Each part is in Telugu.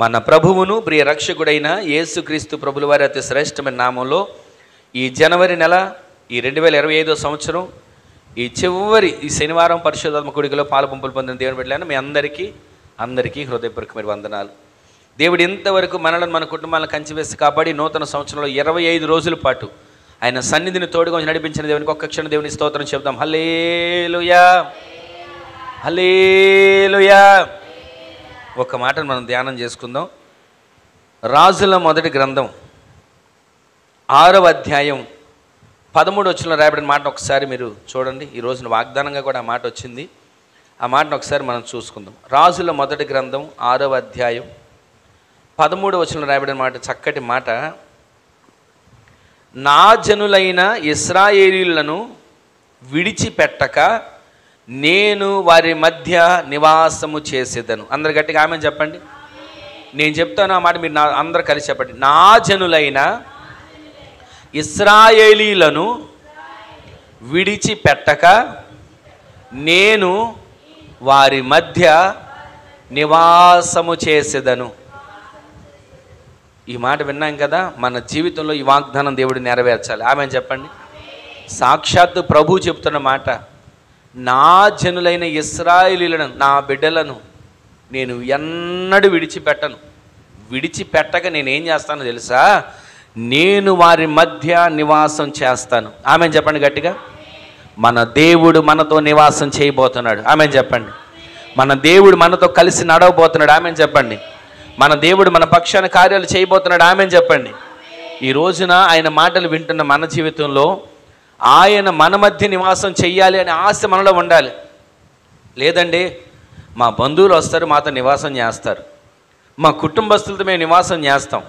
మన ప్రభువును ప్రియ రక్షకుడైన యేసుక్రీస్తు ప్రభుల వారి అతి శ్రేష్టమైన నామంలో ఈ జనవరి నెల ఈ 2025 సంవత్సరం ఈ చివరి ఈ శనివారం పరిశుద్ధాత్మ కూడికలో పాలుపంపులు పొందిన దేవుని బిడ్డలైన మీ అందరికీ హృదయపూర్వకమైన వందనాలు. దేవుడు ఇంతవరకు మనలను మన కుటుంబాలను కంచివేసి కాపాడి నూతన సంవత్సరంలో 25 రోజుల పాటు ఆయన సన్నిధిని తోడుగా నడిపించిన దేవునికి ఒక్క క్షణం దేవుని స్తోత్రం చెప్దాం. హల్లెలూయా హల్లెలూయా. ఒక మాటను మనం ధ్యానం చేసుకుందాం. రాజుల మొదటి గ్రంథం 6వ అధ్యాయం 13వ వచనంలో రాయబడిన మాట ఒకసారి మీరు చూడండి. ఈ రోజున వాగ్దానంగా కూడా ఆ మాట వచ్చింది. ఆ మాటను ఒకసారి మనం చూసుకుందాం. రాజుల మొదటి గ్రంథం 6వ అధ్యాయం 13వ వచనంలో రాయబడిన మాట, చక్కటి మాట. నా జనులైన ఇశ్రాయేలీయులను విడిచిపెట్టక నేను వారి మధ్య నివాసము చేసేదను. అందరు గట్టిగా ఆమెను చెప్పండి. నేను చెప్తాను ఆ మాట, మీరు అందరు కలిసి చెప్పండి. నా జనులైన ఇశ్రాయేలీయులను విడిచిపెట్టక నేను వారి మధ్య నివాసము చేసేదను. ఈ మాట విన్నాం కదా, మన జీవితంలో ఈ వాగ్దానం దేవుడు నెరవేర్చాలి. ఆమెను చెప్పండి. సాక్షాత్తు ప్రభు చెప్తున్న మాట, నా జనులైన ఇశ్రాయేలీయులను, నా బిడ్డలను నేను ఎన్నడూ విడిచిపెట్టను. విడిచిపెట్టక నేనేం చేస్తానో తెలుసా? నేను వారి మధ్య నివాసం చేస్తాను. ఆమెను చెప్పండి గట్టిగా. మన దేవుడు మనతో నివాసం చేయబోతున్నాడు. ఆమెను చెప్పండి. మన దేవుడు మనతో కలిసి నడవబోతున్నాడు. ఆమెను చెప్పండి. మన దేవుడు మన పక్షాన కార్యాలు చేయబోతున్నాడు. ఆమెను చెప్పండి. ఈ రోజున ఆయన మాటలు వింటున్న మన జీవితంలో ఆయన మన మధ్య నివాసం చెయ్యాలి అనే ఆశ మనలో ఉండాలి. లేదండి, మా బంధువులు వస్తారు, మాతో నివాసం చేస్తారు, మా కుటుంబస్తులతో మేము నివాసం చేస్తాం,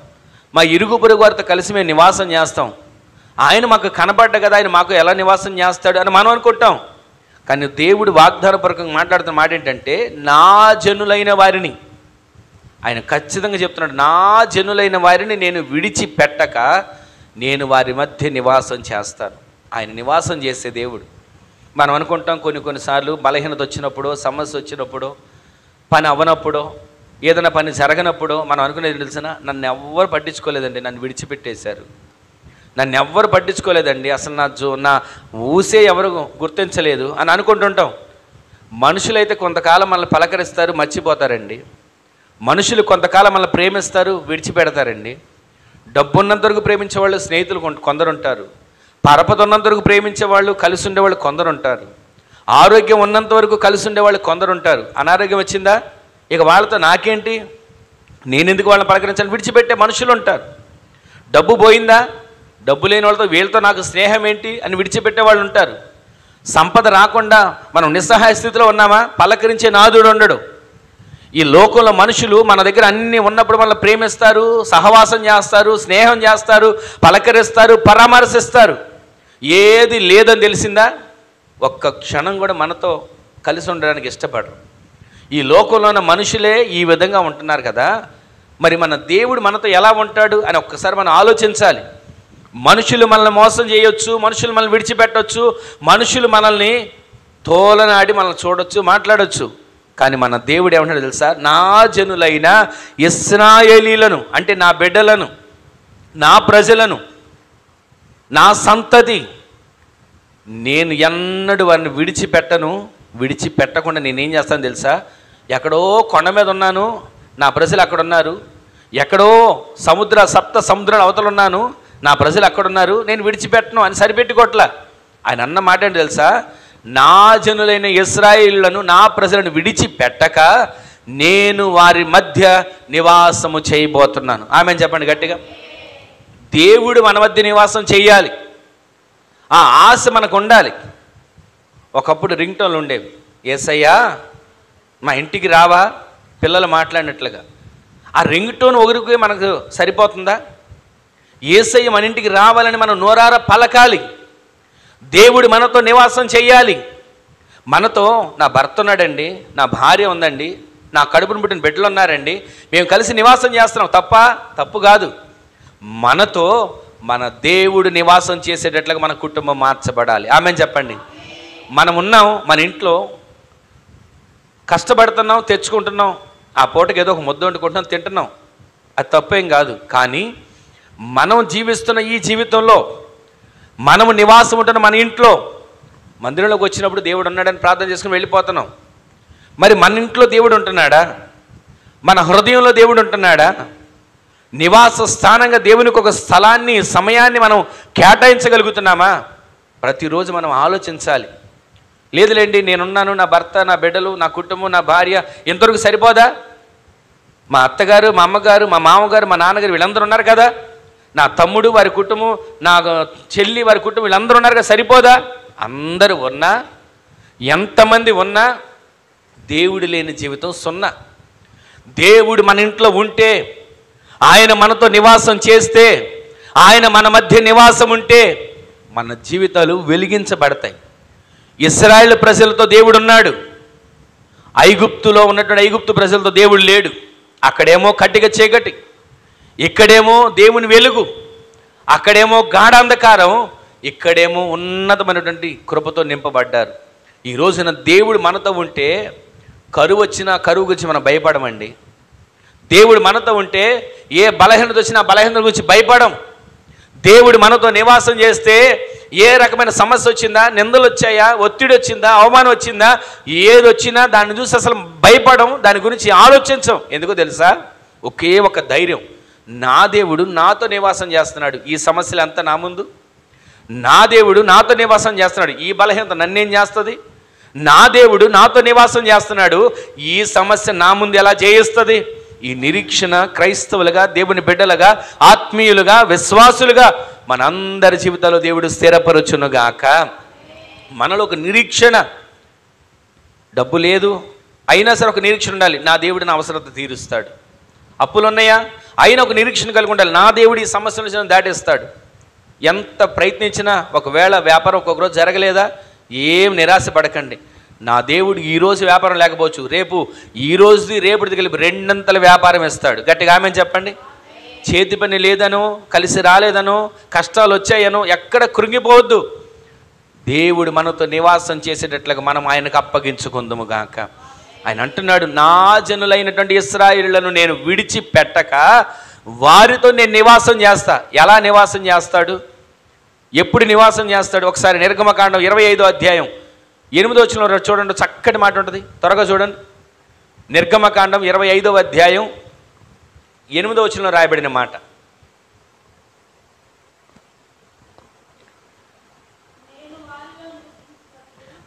మా ఇరుగు పొరుగు వారితో కలిసి మేము నివాసం చేస్తాం, ఆయన మాకు కనబడ్డ కదా, ఆయన మాకు ఎలా నివాసం చేస్తాడు అని మనం అనుకుంటాం. కానీ దేవుడు వాగ్దానపూర్వకంగా మాట్లాడుతున్న మాట ఏంటంటే, నా జనులైన వారిని ఆయన ఖచ్చితంగా చెప్తున్నాడు. నా జనులైన వారిని నేను విడిచిపెట్టక నేను వారి మధ్య నివాసం చేస్తాను. ఆయన నివాసం చేసే దేవుడు. మనం అనుకుంటాం కొన్నిసార్లు బలహీనత వచ్చినప్పుడు, సమస్య వచ్చినప్పుడు, పని అవ్వనప్పుడు, ఏదైనా పని జరగనప్పుడు మనం అనుకునేది తెలిసిన, నన్ను ఎవ్వరు పట్టించుకోలేదండి, నన్ను విడిచిపెట్టేశారు, నన్ను ఎవ్వరు పట్టించుకోలేదండి, అసలు నా ఊసే ఎవరు గుర్తించలేదు అని అనుకుంటుంటాం. మనుషులైతే కొంతకాలం మనల్ని పలకరిస్తారు, మర్చిపోతారండి. మనుషులు కొంతకాలం మనల్ని ప్రేమిస్తారు, విడిచిపెడతారండి. డబ్బున్నంత వరకు ప్రేమించేవాళ్ళు స్నేహితులు కొందరు ఉంటారు. పరపతి ఉన్నంత వరకు ప్రేమించేవాళ్ళు, కలిసి ఉండేవాళ్ళు కొందరు ఉంటారు. ఆరోగ్యం ఉన్నంత వరకు కలిసి ఉండేవాళ్ళు కొందరు ఉంటారు. అనారోగ్యం వచ్చిందా, ఇక వాళ్ళతో నాకేంటి, నేనెందుకు వాళ్ళని పలకరించాలని విడిచిపెట్టే మనుషులు ఉంటారు. డబ్బు పోయిందా, డబ్బు లేని వాళ్ళతో వీళ్ళతో నాకు స్నేహం ఏంటి అని విడిచిపెట్టే వాళ్ళు ఉంటారు. సంపద రాకుండా మనం నిస్సహాయ స్థితిలో ఉన్నామా, పలకరించే నాదుడు ఉండడు. ఈ లోకంలో మనుషులు మన దగ్గర అన్నీ ఉన్నప్పుడు మనల్ని ప్రేమిస్తారు, సహవాసం చేస్తారు, స్నేహం చేస్తారు, పలకరిస్తారు, పరామర్శిస్తారు. ఏది లేదని తెలిసిందా, ఒక్క క్షణం కూడా మనతో కలిసి ఉండడానికి ఇష్టపడరు. ఈ లోకంలో ఉన్న మనుషులే ఈ విధంగా ఉంటున్నారు కదా, మరి మన దేవుడు మనతో ఎలా ఉంటాడు అని ఒక్కసారి మనం ఆలోచించాలి. మనుషులు మనల్ని మోసం చేయొచ్చు, మనుషులు మనల్ని విడిచిపెట్టవచ్చు, మనుషులు మనల్ని తోలనాడి మనల్ని చూడొచ్చు, మాట్లాడొచ్చు. కానీ మన దేవుడు ఏమంటాడు తెలుసా? నా జనులైన ఇశ్రాయేలీయులను, అంటే నా బిడ్డలను, నా ప్రజలను, నా సంతతి, నేను ఎన్నడూ వారిని విడిచిపెట్టను. విడిచిపెట్టకుండా నేనేం చేస్తాను తెలుసా? ఎక్కడో కొండ మీద ఉన్నాను, నా ప్రజలు అక్కడ ఉన్నారు. ఎక్కడో సప్త సముద్రాల అవతల ఉన్నాను, నా ప్రజలు అక్కడున్నారు, నేను విడిచిపెట్టను అని సరిపెట్టుకోవట్లా. ఆయన అన్న మాట ఏంటి తెలుసా? నా జనులైన ఇశ్రాయేలీయులను, నా ప్రజలను విడిచిపెట్టక నేను వారి మధ్య నివాసము చేయబోతున్నాను. ఆమెను చెప్పండి గట్టిగా. దేవుడు మన మధ్య నివాసం చేయాలి, ఆ ఆశ మనకు ఉండాలి. ఒకప్పుడు రింగ్ టోన్లు ఉండేవి. యేసయ్యా మా ఇంటికి రావా, పిల్లలు మాట్లాడినట్లుగా. ఆ రింగ్ టోన్ ఒకరికి మనకు సరిపోతుందా? యేసయ్య మన ఇంటికి రావాలని మనం నోరారా పలకాలి. దేవుడు మనతో నివాసం చెయ్యాలి. మనతో నా భర్త ఉన్నాడండి, నా భార్య ఉందండి, నా కడుపును పుట్టిన బిడ్డలు ఉన్నారండి, మేము కలిసి నివాసం చేస్తున్నాం. తప్పు కాదు. మనతో మన దేవుడు నివాసం చేసేటట్లుగా మన కుటుంబం మార్చబడాలి. ఆమెను చెప్పండి. మనం ఉన్నాం, మన ఇంట్లో కష్టపడుతున్నాం, తెచ్చుకుంటున్నాం, ఆ పూటకి ఏదో ఒక ముద్ద వండుకుంటున్నాం, తింటున్నాం. అది తప్పేం కాదు. కానీ మనం జీవిస్తున్న ఈ జీవితంలో, మనము నివాసం ఉంటున్న మన ఇంట్లో, మందిరంలోకి వచ్చినప్పుడు దేవుడు ఉన్నాడని ప్రార్థన చేసుకుని వెళ్ళిపోతున్నాం. మరి మన ఇంట్లో దేవుడు ఉంటున్నాడా? మన హృదయంలో దేవుడు ఉంటున్నాడా? నివాస స్థానంగా దేవునికి ఒక స్థలాన్ని, సమయాన్ని మనం కేటాయించగలుగుతున్నామా? ప్రతిరోజు మనం ఆలోచించాలి. లేదులేండి, నేనున్నాను, నా భర్త, నా బిడ్డలు, నా కుటుంబం, నా భార్య, ఇంతవరకు సరిపోదా? మా అత్తగారు, మా అమ్మగారు, మా మామగారు, మా నాన్నగారు వీళ్ళందరూ ఉన్నారు కదా, నా తమ్ముడు వారి కుటుంబం, నా చెల్లి వారి కుటుంబం వీళ్ళందరూ ఉన్నారు కదా, సరిపోదా? అందరూ ఉన్నా, ఎంతమంది ఉన్నా దేవుడు లేని జీవితం సున్నా. దేవుడు మన ఇంట్లో ఉంటే, ఆయన మనతో నివాసం చేస్తే, ఆయన మన మధ్య నివాసం ఉంటే మన జీవితాలు వెలిగించబడతాయి. ఇశ్రాయేలు ప్రజలతో దేవుడు ఉన్నాడు. ఐగుప్తులో ఉన్నటువంటి ఐగుప్తు ప్రజలతో దేవుడు లేడు. అక్కడేమో కట్టిక చీకటి, ఇక్కడేమో దేవుని వెలుగు, అక్కడేమో గాఢాంధకారం, ఇక్కడేమో ఉన్నతమైనటువంటి కృపతో నింపబడ్డారు. ఈ రోజున దేవుడు మనతో ఉంటే కరువు వచ్చినా, కరువు గురించి మనం భయపడమండి. దేవుడు మనతో ఉంటే ఏ బలహీనత వచ్చినా బలహీనత గురించి భయపడం. దేవుడు మనతో నివాసం చేస్తే ఏ రకమైన సమస్య వచ్చిందా, నిందలు వచ్చాయా, ఒత్తిడి వచ్చిందా, అవమానం వచ్చిందా, ఏది వచ్చినా దాన్ని చూసి అసలు భయపడం, దాని గురించి ఆలోచించం. ఎందుకో తెలుసా? ఒకే ఒక ధైర్యం, నా దేవుడు నాతో నివాసం చేస్తున్నాడు, ఈ సమస్యలు అంతా నా ముందు, నా దేవుడు నాతో నివాసం చేస్తున్నాడు, ఈ బలహీనత నన్నేం చేస్తుంది, నా దేవుడు నాతో నివాసం చేస్తున్నాడు, ఈ సమస్య నా ముందు ఎలా జయిస్తుంది. ఈ నిరీక్షణ క్రైస్తవులుగా, దేవుని బిడ్డలుగా, ఆత్మీయులుగా, విశ్వాసులుగా మనందరి జీవితాల్లో దేవుడు స్థిరపరచునుగాక. మనలో ఒక నిరీక్షణ, డబ్బు లేదు అయినా సరే ఒక నిరీక్షణ ఉండాలి, నా దేవుడు నా అవసరత తీరుస్తాడు. అప్పులు ఉన్నాయా అయినా ఒక నిరీక్షణ కలిగి ఉండాలి, నా దేవుడు ఈ సమస్య నుంచి దాటేస్తాడు. ఎంత ప్రయత్నించినా ఒకవేళ వ్యాపారం ఒక్కొక్క రోజు జరగలేదా, ఏం నిరాశ పడకండి. నా దేవుడు ఈరోజు వ్యాపారం లేకపోవచ్చు, రేపు ఈ రోజుది రేపటిది కలిపి రెండంతల వ్యాపారం ఇస్తాడు. గట్టిగా ఆమె చెప్పండి. చేతి పని లేదనో, కలిసి రాలేదనో, కష్టాలు వచ్చాయనో ఎక్కడ కృంగిపోవద్దు. దేవుడు మనతో నివాసం చేసేటట్లుగా మనం ఆయనకు అప్పగించుకుందుము గాక. ఆయన అంటున్నాడు, నా జనులైనటువంటి ఇశ్రాయేలులను నేను విడిచిపెట్టక వారితో నేను నివాసం చేస్తా. ఎలా నివాసం చేస్తాడు, ఎప్పుడు నివాసం చేస్తాడు? ఒకసారి నిర్గమకాండం 25వ అధ్యాయం 8వ వచనంలో చూడండి, చక్కటి మాట ఉంటుంది, త్వరగా చూడండి. నిర్గమకాండం 25వ అధ్యాయం 8వ వచనంలో రాయబడిన మాట.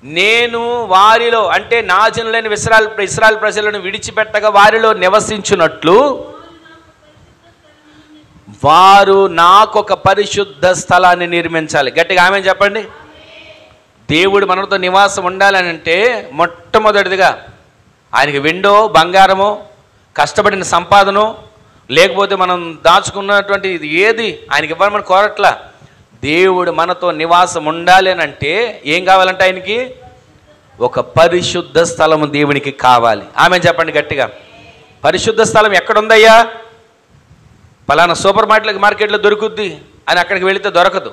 నేను వారిలో, అంటే నా జనులైన ఇశ్రాయేలు ప్రజలను విడిచిపెట్టగా వారిలో నివసించున్నట్లు వారు నాకొక పరిశుద్ధ స్థలాన్ని నిర్మించాలి. గట్టిగా ఆమె చెప్పండి. దేవుడు మనతో నివాసం ఉండాలని అంటే మొట్టమొదటిదిగా ఆయనకి వెండో, బంగారమో, కష్టపడిన సంపాదనో, లేకపోతే మనం దాచుకున్నటువంటి ఇది ఏది ఆయనకి ఇవ్వమని కోరట్లా. దేవుడు మనతో నివాసం ఉండాలి అని అంటే ఏం కావాలంటే ఆయనకి ఒక పరిశుద్ధ స్థలము దేవునికి కావాలి. ఆమె చెప్పండి గట్టిగా. పరిశుద్ధ స్థలం ఎక్కడుందయ్యా? పలానా సూపర్ మార్కెట్లో దొరుకుద్ది అని అక్కడికి వెళితే దొరకదు,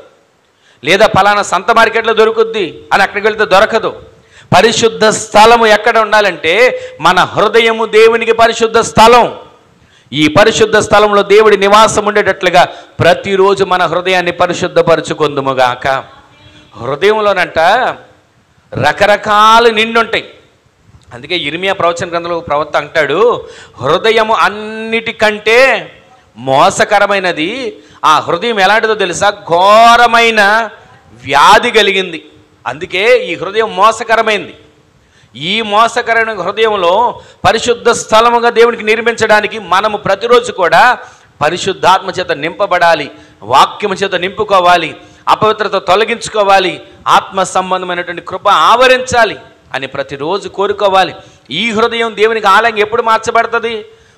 లేదా పలానా సంత మార్కెట్లో దొరుకుద్ది అని అక్కడికి వెళితే దొరకదు. పరిశుద్ధ స్థలము ఎక్కడ ఉండాలంటే మన హృదయము దేవునికి పరిశుద్ధ స్థలం. ఈ పరిశుద్ధ స్థలంలో దేవుడి నివాసం ఉండేటట్లుగా ప్రతిరోజు మన హృదయాన్ని పరిశుద్ధపరచుకుందుముగాక. హృదయంలోనంట రకరకాలు నిండుంటాయి. అందుకే ఇర్మియా ప్రవచన గ్రంథంలో ప్రవక్త అంటాడు, హృదయము అన్నిటికంటే మోసకరమైనది. ఆ హృదయం ఎలాంటిదో తెలుసా? ఘోరమైన వ్యాధి కలిగింది. అందుకే ఈ హృదయం మోసకరమైంది. ఈ మోసకరమైన హృదయంలో పరిశుద్ధ స్థలముగా దేవునికి నిర్మించడానికి మనము ప్రతిరోజు కూడా పరిశుద్ధాత్మ చేత నింపబడాలి, వాక్యము చేత నింపుకోవాలి, అపవిత్రత తొలగించుకోవాలి, ఆత్మ సంబంధమైనటువంటి కృప ఆవరించాలి అని ప్రతిరోజు కోరుకోవాలి. ఈ హృదయం దేవునికి ఆలయంగా ఎప్పుడు మార్చబడుతుంది?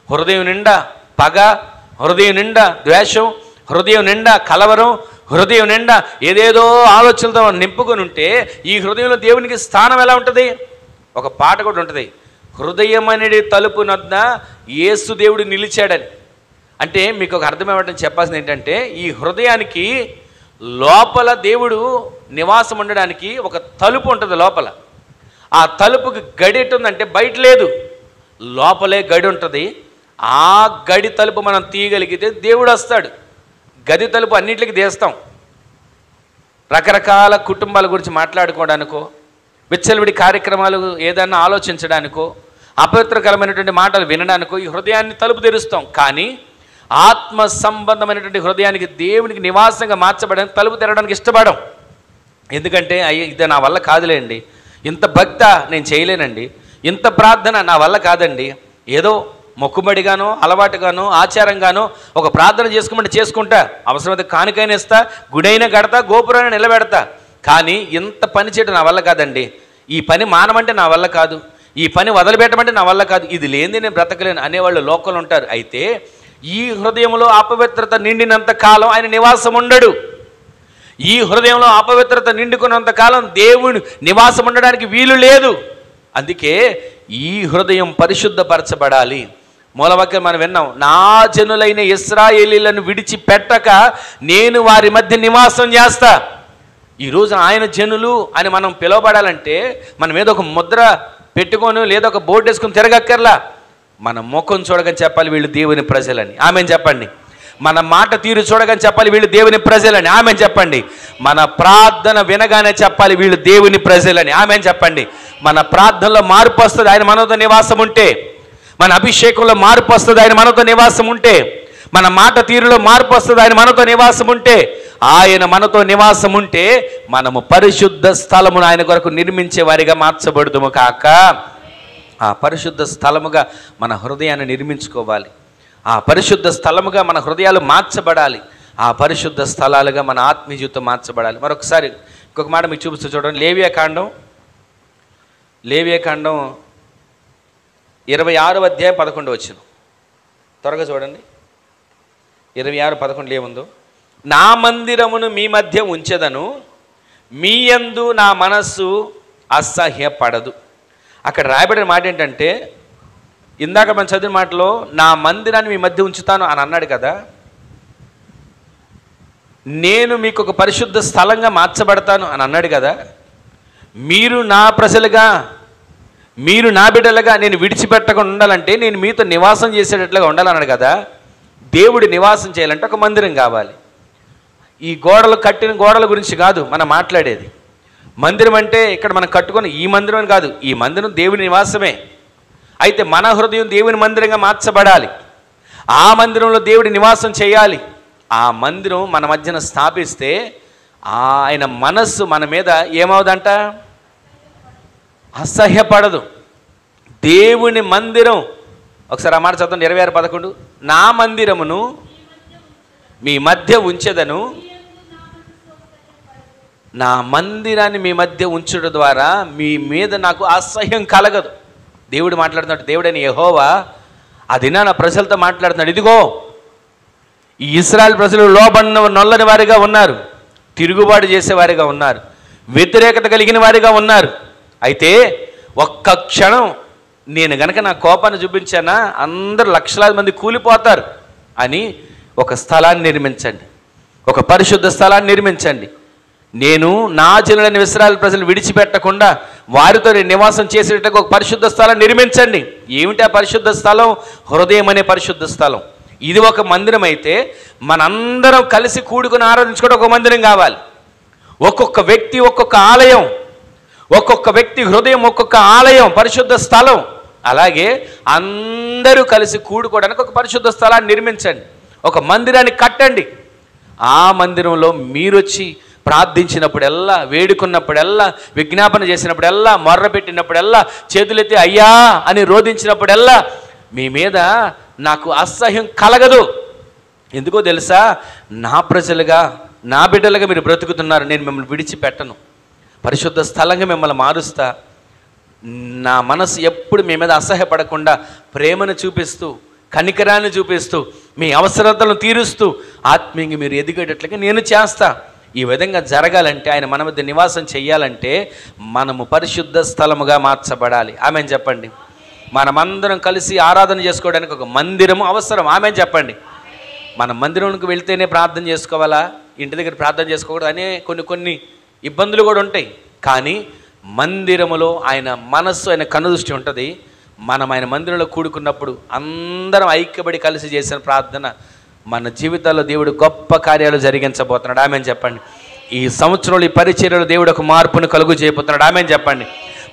హృదయం నిండా పగ, హృదయం నిండా ద్వేషం, హృదయం నిండా కలవరం, హృదయం నిండా ఏదేదో ఆలోచనలతో నింపుకొని ఉంటే ఈ హృదయంలో దేవునికి స్థానం ఎలా ఉంటుంది? ఒక పాట కూడా ఉంటుంది, హృదయం అనేది తలుపు నొద్ద యేసు దేవుడు నిలిచాడని. అంటే మీకు ఒక అర్థం ఏమంటే చెప్పాల్సింది ఏంటంటే, ఈ హృదయానికి లోపల దేవుడు నివాసం ఉండడానికి ఒక తలుపు ఉంటుంది లోపల. ఆ తలుపుకి గడి ఎట్టుందంటే బయట లేదు, లోపలే గడి ఉంటుంది. ఆ గడి తలుపు మనం తీయగలిగితే దేవుడు వస్తాడు. గది తలుపు అన్నింటికి తీస్తాం. రకరకాల కుటుంబాల గురించి మాట్లాడుకోవడానికో, విచ్చలవిడి కార్యక్రమాలు ఏదన్నా ఆలోచించడానికో, అపవిత్రకరమైనటువంటి మాటలు వినడానికో ఈ హృదయాన్ని తలుపు తెరుస్తాం. కానీ ఆత్మ సంబంధమైనటువంటి హృదయానికి, దేవునికి నివాసంగా మార్చబడడానికి తలుపు తెరవడానికి ఇష్టపడం. ఎందుకంటే అయ్యో ఇది నా వల్ల కాదులేండి, ఇంత భక్త నేను చేయలేనండి, ఇంత ప్రార్థన నా వల్ల కాదండి, ఏదో మొక్కుబడిగానో అలవాటుగానో ఆచారంగానో ఒక ప్రార్థన చేసుకోమంటే చేసుకుంటా, అవసరమైతే కానుకైనా ఇస్తా, గుడైనా కడతా, గోపురాన్ని నిలబెడతా, కానీ ఇంత పని చేయడం నా వల్ల కాదండి, ఈ పని మానమంటే నా వల్ల కాదు, ఈ పని వదిలిపెట్టమంటే నా వల్ల కాదు, ఇది లేనిది నేను బ్రతకలేను అనేవాళ్ళు లోకలు ఉంటారు. అయితే ఈ హృదయంలో అపవిత్రత నిండినంత కాలం ఆయన నివాసం ఉండడు. ఈ హృదయంలో అపవిత్రత నిండుకున్నంత కాలం దేవుడు నివాసం ఉండడానికి వీలు లేదు. అందుకే ఈ హృదయం పరిశుద్ధపరచబడాలి. మూలవాక్యం మనం విన్నాం, నా జనులైన ఇశ్రాయేలీలను విడిచిపెట్టక నేను వారి మధ్య నివాసం చేస్తా. ఈరోజు ఆయన జనులు అని మనం పిలువబడాలంటే మనం ఏదో ఒక ముద్ర పెట్టుకొని లేదా ఒక బోర్డు వేసుకొని తిరగక్కర్లా. మన ముఖం చూడగానే చెప్పాలి వీళ్ళు దేవుని ప్రజలని, ఆమెను చెప్పండి. మన మాట తీరు చూడగానే చెప్పాలి వీళ్ళు దేవుని ప్రజలని, ఆమెను చెప్పండి. మన ప్రార్థన వినగానే చెప్పాలి వీళ్ళు దేవుని ప్రజలని, ఆమెను చెప్పండి. మన ప్రార్థనలో మార్పు వస్తుంది ఆయన మనతో నివాసం ఉంటే, మన అభిషేకంలో మార్పు వస్తుంది ఆయన మనతో నివాసం ఉంటే, మన మాట తీరులో మార్పు వస్తుంది ఆయన మనతో నివాసం ఉంటే. ఆయన మనతో నివాసం ఉంటే మనము పరిశుద్ధ స్థలమును ఆయన కొరకు నిర్మించే వారిగా మార్చబడుదుము కాక. ఆ పరిశుద్ధ స్థలముగా మన హృదయాన్ని నిర్మించుకోవాలి. ఆ పరిశుద్ధ స్థలముగా మన హృదయాలు మార్చబడాలి. ఆ పరిశుద్ధ స్థలాలుగా మన ఆత్మీయ జీవితం మార్చబడాలి. మరొకసారి ఇంకొక మాట మీకు చూపిస్తూ చూడండి. లేవియాకాండం 26వ అధ్యాయం 11వ వచనం త్వరగా చూడండి. 26:11 ఏముందో, నా మందిరమును మీ మధ్య ఉంచెదను, మీ యందు నా మనస్సు అసహ్యపడదు. అక్కడ రాయబడిన మాట ఏంటంటే, ఇందాక మనం చదివిన మాటలో నా మందిరాన్ని మీ మధ్య ఉంచుతాను అని అన్నాడు కదా, నేను మీకు ఒక పరిశుద్ధ స్థలంగా మార్చబడతాను అని అన్నాడు కదా, మీరు నా ప్రజలుగా, మీరు నా బిడ్డలుగా నేను విడిచిపెట్టకుండా ఉండాలంటే నేను మీతో నివాసం చేసేటట్లుగా ఉండాలన్నాడు కదా. దేవుడి నివాసం చేయాలంటే ఒక మందిరం కావాలి. ఈ గోడలు కట్టిన గోడల గురించి కాదు మనం మాట్లాడేది. మందిరం అంటే ఇక్కడ మనం కట్టుకుని ఈ మందిరం అని కాదు, ఈ మందిరం దేవుని నివాసమే. అయితే మన హృదయం దేవుని మందిరంగా మార్చబడాలి. ఆ మందిరంలో దేవుడి నివాసం చేయాలి. ఆ మందిరం మన మధ్యన స్థాపిస్తే ఆయన మనస్సు మన మీద ఏమవుదంట? అసహ్యపడదు. దేవుని మందిరం, ఒకసారి ఆ మాట చదువు 26:11, నా మందిరమును మీ మధ్య ఉంచెదను, నా మందిరాన్ని మీ మధ్య ఉంచడం ద్వారా మీ మీద నాకు అసహ్యం కలగదు. దేవుడు మాట్లాడుతున్నాడు. దేవుడైన యెహోవా అది నా ప్రజలతో మాట్లాడుతున్నాడు. ఇదిగో ఈ ఇశ్రాయేలు ప్రజలు లోబడిన నొల్లని వారిగా ఉన్నారు, తిరుగుబాటు చేసేవారిగా ఉన్నారు, వ్యతిరేకత కలిగిన వారిగా ఉన్నారు. అయితే ఒక్క క్షణం నేను గనక నా కోపాన్ని చూపించానా అందరూ లక్షలాది మంది కూలిపోతారు అని ఒక స్థలాన్ని నిర్మించండి, ఒక పరిశుద్ధ స్థలాన్ని నిర్మించండి. నేను నా జనులైన ఇశ్రాయేలు ప్రజలు విడిచిపెట్టకుండా వారితో నేను నివాసం చేసేటట్టుగా ఒక పరిశుద్ధ స్థలం నిర్మించండి. ఏమిటి ఆ పరిశుద్ధ స్థలం? హృదయం అనే పరిశుద్ధ స్థలం. ఇది ఒక మందిరం అయితే మనందరం కలిసి కూడుకుని ఆరాధించుకోవడం ఒక మందిరం కావాలి. ఒక్కొక్క వ్యక్తి ఒక్కొక్క ఆలయం, ఒక్కొక్క వ్యక్తి హృదయం ఒక్కొక్క ఆలయం, పరిశుద్ధ స్థలం. అలాగే అందరూ కలిసి కూడుకోవడానికి ఒక పరిశుద్ధ స్థలాన్ని నిర్మించండి, ఒక మందిరాన్ని కట్టండి. ఆ మందిరంలో మీరొచ్చి ప్రార్థించినప్పుడల్లా, వేడుకున్నప్పుడల్లా, విజ్ఞాపన చేసినప్పుడల్లా, మొర్ర పెట్టినప్పుడల్లా, చేతులెత్తి అయ్యా అని రోధించినప్పుడల్లా మీ మీద నాకు అసహ్యం కలగదు. ఎందుకో తెలుసా? నా ప్రజలుగా, నా బిడ్డలుగా మీరు బ్రతుకుతున్నారు, నేను మిమ్మల్ని విడిచిపెట్టను, పరిశుద్ధ స్థలంగా మిమ్మల్ని మారుస్తా. నా మనసు ఎప్పుడు మీ మీద అసహ్యపడకుండా ప్రేమను చూపిస్తూ, కనికరాన్ని చూపిస్తూ, మీ అవసరతలను తీరుస్తూ ఆత్మీయంగా మీరు ఎదిగేటట్లుగా నేను చేస్తా. ఈ విధంగా జరగాలంటే, ఆయన మన మధ్య నివాసం చెయ్యాలంటే మనము పరిశుద్ధ స్థలముగా మార్చబడాలి. ఆమెను చెప్పండి. మనమందరం కలిసి ఆరాధన చేసుకోవడానికి ఒక మందిరము అవసరం. ఆమెను చెప్పండి. మన మందిరంకి వెళ్తేనే ప్రార్థన చేసుకోవాలా, ఇంటి దగ్గర ప్రార్థన చేసుకోకూడదు అనే కొన్ని ఇబ్బందులు కూడా ఉంటాయి. కానీ మందిరములో ఆయన మనస్సు, ఆయన కనుదృష్టి ఉంటుంది. మనం ఆయన మందిరంలో కూడుకున్నప్పుడు అందరం ఐక్యబడి కలిసి చేసిన ప్రార్థన మన జీవితాల్లో దేవుడు గొప్ప కార్యాలు జరిగించబోతున్నాడు. ఆమేన్ చెప్పండి. ఈ సంవత్సరంలో ఈ పరిచర్యలో దేవుడు ఒక మార్పును కలుగు చేయబోతున్నాడు. ఆమేన్ చెప్పండి.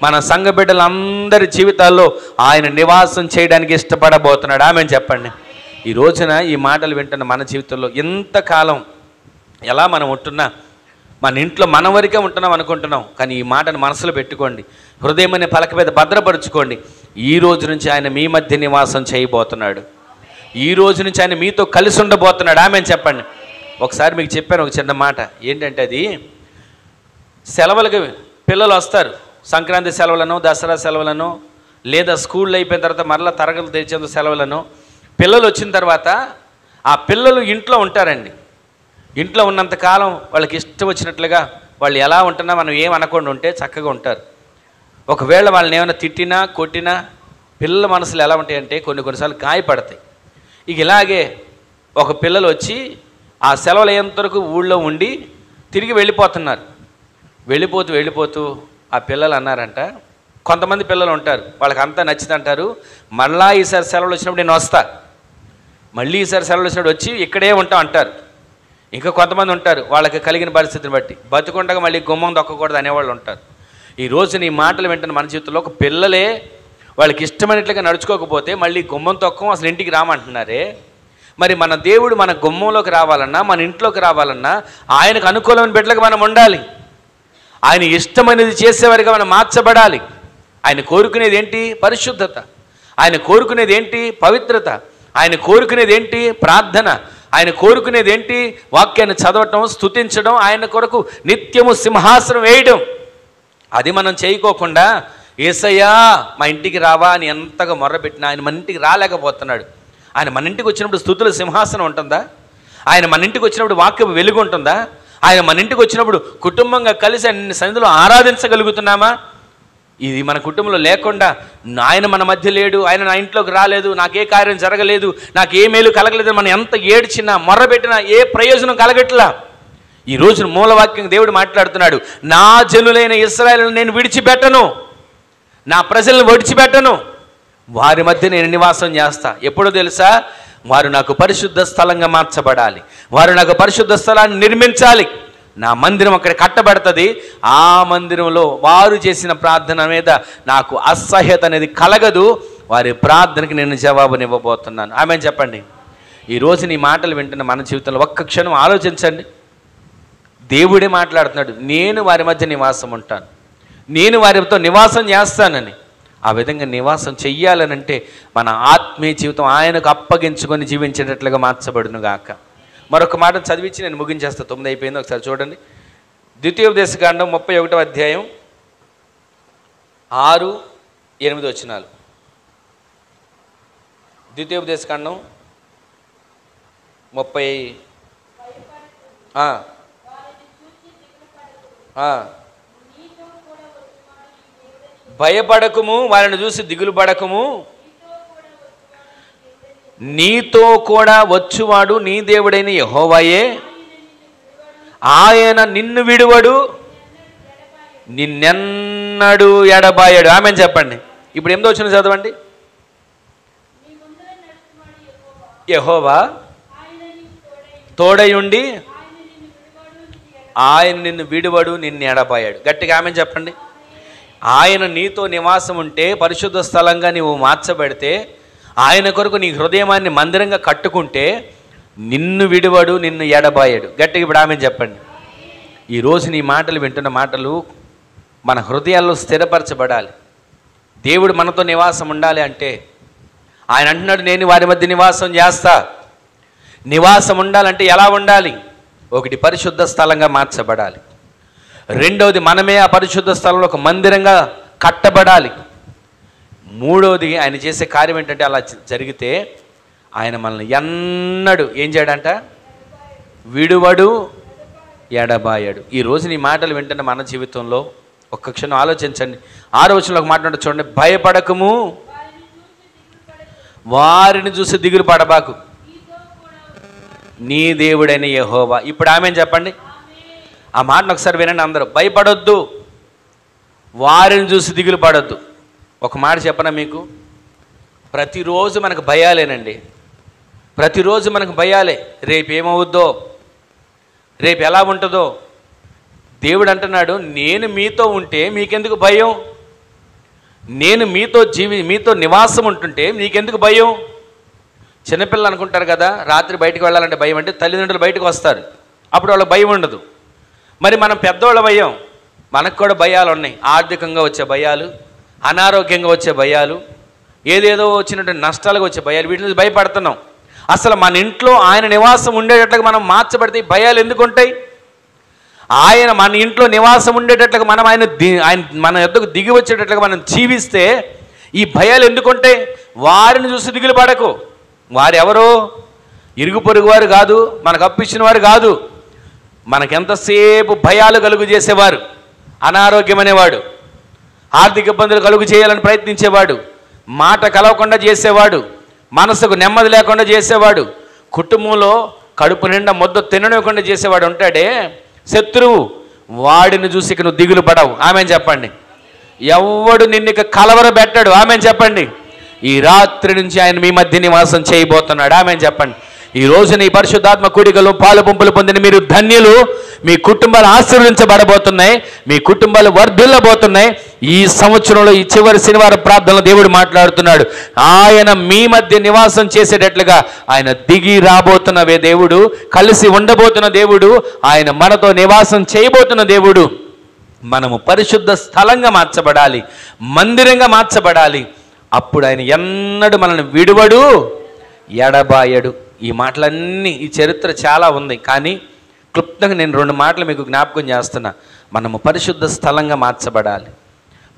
మన సంఘ బిడ్డలందరి జీవితాల్లో ఆయన నివాసం చేయడానికి ఇష్టపడబోతున్నాడు. ఆమేన్ చెప్పండి. ఈ రోజున ఈ మాటలు వింటున్న మన జీవితంలో ఎంతకాలం ఎలా మనం ఉంటున్నా, మన ఇంట్లో మన వరకే ఉంటున్నాం అనుకుంటున్నాం, కానీ ఈ మాటను మనసులో పెట్టుకోండి, హృదయం అనే పలక మీద భద్రపరుచుకోండి. ఈ రోజు నుంచి ఆయన మీ మధ్య నివాసం చేయబోతున్నాడు. ఈ రోజు నుంచి ఆయన మీతో కలిసి ఉండబోతున్నాడు. ఆమేన్ చెప్పండి. ఒకసారి మీకు చెప్పాను ఒక చిన్న మాట, ఏంటంటే అది సెలవులకి పిల్లలు వస్తారు, సంక్రాంతి సెలవులను, దసరా సెలవులను, లేదా స్కూళ్ళు అయిపోయిన తర్వాత మరలా తరగతులు తెచ్చేందుకు సెలవులను. పిల్లలు వచ్చిన తర్వాత ఆ పిల్లలు ఇంట్లో ఉంటారండి. ఇంట్లో ఉన్నంతకాలం వాళ్ళకి ఇష్టం వచ్చినట్లుగా వాళ్ళు ఎలా ఉంటున్నా మనం ఏం అనకుండా ఉంటే చక్కగా ఉంటారు. ఒకవేళ వాళ్ళని ఏమైనా తిట్టినా కొట్టినా పిల్లల మనసులు ఎలా ఉంటాయంటే కొన్నిసార్లు గాయపడతాయి. ఇక ఇలాగే ఒక పిల్లలు వచ్చి ఆ సెలవులు అయ్యేంతవరకు ఊళ్ళో ఉండి తిరిగి వెళ్ళిపోతున్నారు. వెళ్ళిపోతూ ఆ పిల్లలు అన్నారంట, కొంతమంది పిల్లలు ఉంటారు వాళ్ళకి అంతా నచ్చిందంటారు, మళ్ళా ఈసారి సెలవులు వచ్చినప్పుడు నేను వస్తా, మళ్ళీ ఈసారి సెలవులు వచ్చినప్పుడు వచ్చి ఇక్కడే ఉంటాం అంటారు. ఇంకా కొంతమంది ఉంటారు వాళ్ళకి కలిగిన పరిస్థితిని బట్టి బతుకుండగా మళ్ళీ గుమ్మం దొక్కకూడదు అనేవాళ్ళు ఉంటారు. ఈ రోజు నీ మాటలు వింటున్న మన జీవితంలో ఒక పిల్లలే వాళ్ళకి ఇష్టమైనట్లుగా నడుచుకోకపోతే మళ్ళీ గుమ్మం తొక్కం అసలు ఇంటికి రామంటున్నారే. మరి మన దేవుడు మన గుమ్మంలోకి రావాలన్నా, మన ఇంట్లోకి రావాలన్నా ఆయనకు అనుకూలమైన బిడ్డలకు మనం ఉండాలి. ఆయన ఇష్టమైనది చేసేవారిగా మనం మార్చబడాలి. ఆయన కోరుకునేది ఏంటి? పరిశుద్ధత. ఆయన కోరుకునేది ఏంటి? పవిత్రత. ఆయన కోరుకునేది ఏంటి? ప్రార్థన. ఆయన కోరుకునేది ఏంటి? వాక్యాన్ని చదవటం, స్తుతించడం, ఆయన కొరకు నిత్యము సింహాసనం వేయడం. అది మనం చేయకోకుండా యేసయ్యా మా ఇంటికి రావా అని ఎంతగా మొర్రపెట్టినా ఆయన మన ఇంటికి రాలేకపోతున్నాడు. ఆయన మన ఇంటికి వచ్చినప్పుడు స్తుతుల సింహాసనం ఉంటుందా? ఆయన మన ఇంటికి వచ్చినప్పుడు వాక్యపు వెలుగు ఉంటుందా? ఆయన మన ఇంటికి వచ్చినప్పుడు కుటుంబంగా కలిసి అన్ని సన్నిధిలో ఆరాధించగలుగుతున్నామా? ఇది మన కుటుంబంలో లేకుండా ఆయన మన మధ్య లేడు, ఆయన నా ఇంట్లోకి రాలేదు, నాకే కార్యం జరగలేదు, నాకు ఏ మేలు కలగలేదు, మనం ఎంత ఏడ్చినా మొర్రపెట్టినా ఏ ప్రయోజనం కలగట్లా. ఈ రోజున మూలవాక్యం దేవుడు మాట్లాడుతున్నాడు, నా జనులైన ఇశ్రాయేలును నేను విడిచిపెట్టను, నా ప్రజలను విడిచిపెట్టను, వారి మధ్య నేను నివాసం చేస్తా. ఎప్పుడో తెలుసా? వారు నాకు పరిశుద్ధ స్థలంగా మార్చబడాలి, వారు నాకు పరిశుద్ధ స్థలాన్ని నిర్మించాలి, నా మందిరం అక్కడ కట్టబడుతుంది. ఆ మందిరంలో వారు చేసిన ప్రార్థన మీద నాకు అసహ్యత అనేది కలగదు, వారి ప్రార్థనకి నేను జవాబునివ్వబోతున్నాను. ఆమేన్ చెప్పండి. ఈరోజు నీ మాటలు వింటున్న మన జీవితంలో ఒక్క క్షణం ఆలోచించండి. దేవుడే మాట్లాడుతున్నాడు, నేను వారి మధ్య నివాసం ఉంటాను, నేను వారితో నివాసం చేస్తానని. ఆ విధంగా నివాసం చెయ్యాలనంటే మన ఆత్మీయ జీవితం ఆయనకు అప్పగించుకొని జీవించేటట్లుగా మార్చబడును గాక. మరొక మాట చదివించి నేను ముగించేస్తా. 9 అయిపోయింది, ఒకసారి చూడండి. ద్వితీయోపదేశకాండం 31వ అధ్యాయం 6-8 వచనాలు. ద్వితీయోపదేశకాండం 30 భయపడకుము, వారిని చూసి దిగులు పడకుము, నీతో కూడా వచ్చువాడు నీ దేవుడైన యెహోవాయే, ఆయన నిన్ను విడువడు, నిన్నెన్నడు ఎడబాయడు. ఆమేన్ చెప్పండి. ఇప్పుడు 8వ వచనం చదవండి. యెహోవా తోడయుండి ఆయన నిన్ను విడువడు, నిన్ను ఎడబాయాడు. గట్టిగా ఆమేన్ చెప్పండి. ఆయన నీతో నివాసం ఉంటే, పరిశుద్ధ స్థలంగా నీవు మార్చబడితే, ఆయన కొరకు నీ హృదయాన్ని మందిరంగా కట్టుకుంటే నిన్ను విడువడు, నిన్ను ఎడబాయడు. గట్టిగా ఇప్పుడు ఆమేన్ చెప్పండి. ఈరోజు నీ మాటలు వింటున్న మాటలు మన హృదయాల్లో స్థిరపరచబడాలి. దేవుడు మనతో నివాసం ఉండాలి అంటే ఆయన అంటున్నాడు, నేను వారి మధ్య నివాసం చేస్తా. నివాసం ఉండాలంటే ఎలా ఉండాలి? ఒకటి, పరిశుద్ధ స్థలంగా మార్చబడాలి. రెండవది, మనమే ఆ పరిశుద్ధ స్థలంలో ఒక మందిరంగా కట్టబడాలి. మూడవది, ఆయన చేసే కార్యం ఏంటంటే అలా జరిగితే ఆయన మనల్ని ఎన్నడూ ఏం చేయడంట? విడువడు, ఎడబాయడు. ఈరోజు నీ మాటలు వింటున్న మన జీవితంలో ఒక్క క్షణం ఆలోచించండి. 6వ వచనంలో ఒక మాట ఉంటుంది చూడండి, భయపడకము, వారిని చూసి దిగులు పడబాకు, నీ దేవుడైన యెహోవా. ఇప్పుడు ఆమేన్ చెప్పండి. ఆ మాటను ఒకసారి వినండి అందరూ. భయపడొద్దు, వారిని చూసి దిగులు పడొద్దు. ఒక మాట చెప్పనా మీకు, ప్రతిరోజు మనకు భయాలేనండి. ప్రతిరోజు మనకు భయాలే. రేపు ఏమవుద్దో, రేపు ఎలా ఉంటుందో. దేవుడు అంటున్నాడు, నేను మీతో ఉంటే మీకెందుకు భయం? నేను మీతో నివాసం ఉంటుంటే మీకెందుకు భయం? చిన్నపిల్లలు అనుకుంటారు కదా, రాత్రి బయటకు వెళ్ళాలంటే భయం. అంటే తల్లిదండ్రులు బయటకు వస్తారు, అప్పుడు వాళ్ళకి భయం ఉండదు. మరి మనం పెద్దవాళ్ళ భయం, మనకు కూడా భయాలు ఉన్నాయి. ఆర్థికంగా వచ్చే భయాలు, అనారోగ్యంగా వచ్చే భయాలు, ఏదేదో వచ్చినటువంటి నష్టాలుగా వచ్చే భయాలు, వీటి నుంచి భయపడుతున్నాం. అసలు మన ఇంట్లో ఆయన నివాసం ఉండేటట్లుగా మనం మార్చబడితే ఈ భయాలు ఎందుకు ఉంటాయి? ఆయన మన ఇంట్లో నివాసం ఉండేటట్లుగా మనం ఆయన మన యొద్దకు దిగి వచ్చేటట్లుగా మనం జీవిస్తే ఈ భయాలు ఎందుకుంటాయి? వారిని చూసి దిగులు పడకు. వారెవరో ఇరుగు పొరుగు వారు కాదు, మనకు అప్పిచ్చిన వారు కాదు. మనకెంతసేపు భయాలు కలుగు చేసేవారు, అనారోగ్యం అనేవాడు, ఆర్థిక ఇబ్బందులు కలుగు చేయాలని ప్రయత్నించేవాడు, మాట కలవకుండా చేసేవాడు, మనసుకు నెమ్మది లేకుండా చేసేవాడు, కుటుంబంలో కడుపు నిండా ముద్ద తిననివ్వకుండా చేసేవాడు ఉంటాడే శత్రువు. వాడిని చూసి ఇక నువ్వు దిగులు పడవు. ఆమెను చెప్పండి. ఎవడు నిన్ను ఇక కలవరబెట్టాడు. ఆమెను చెప్పండి. ఈ రాత్రి నుంచి ఆయన మీ మధ్య నివాసం చేయబోతున్నాడు. ఆమెను చెప్పండి. ఈ రోజున ఈ పరిశుద్ధాత్మ కూడికలు పాలు పంపులు పొందిన మీరు ధన్యులు. మీ కుటుంబాలు ఆశీర్వదించబడబోతున్నాయి, మీ కుటుంబాలు వర్ధిల్లబోతున్నాయి. ఈ సంవత్సరంలో ఈ చివరి శనివారం ప్రార్థనలో దేవుడు మాట్లాడుతున్నాడు. ఆయన మీ మధ్య నివాసం చేసేటట్లుగా ఆయన దిగి రాబోతున్నవే దేవుడు, కలిసి ఉండబోతున్న దేవుడు, ఆయన మనతో నివాసం చేయబోతున్న దేవుడు. మనము పరిశుద్ధ స్థలంగా మార్చబడాలి, మందిరంగా మార్చబడాలి. అప్పుడు ఆయన ఎన్నడూ మనల్ని విడువడు, ఎడబాయడు. ఈ మాటలన్నీ, ఈ చరిత్ర చాలా ఉంది, కానీ క్లుప్తంగా నేను 2 మాటలు మీకు జ్ఞాపకం చేస్తున్నా. మనము పరిశుద్ధ స్థలంగా మార్చబడాలి,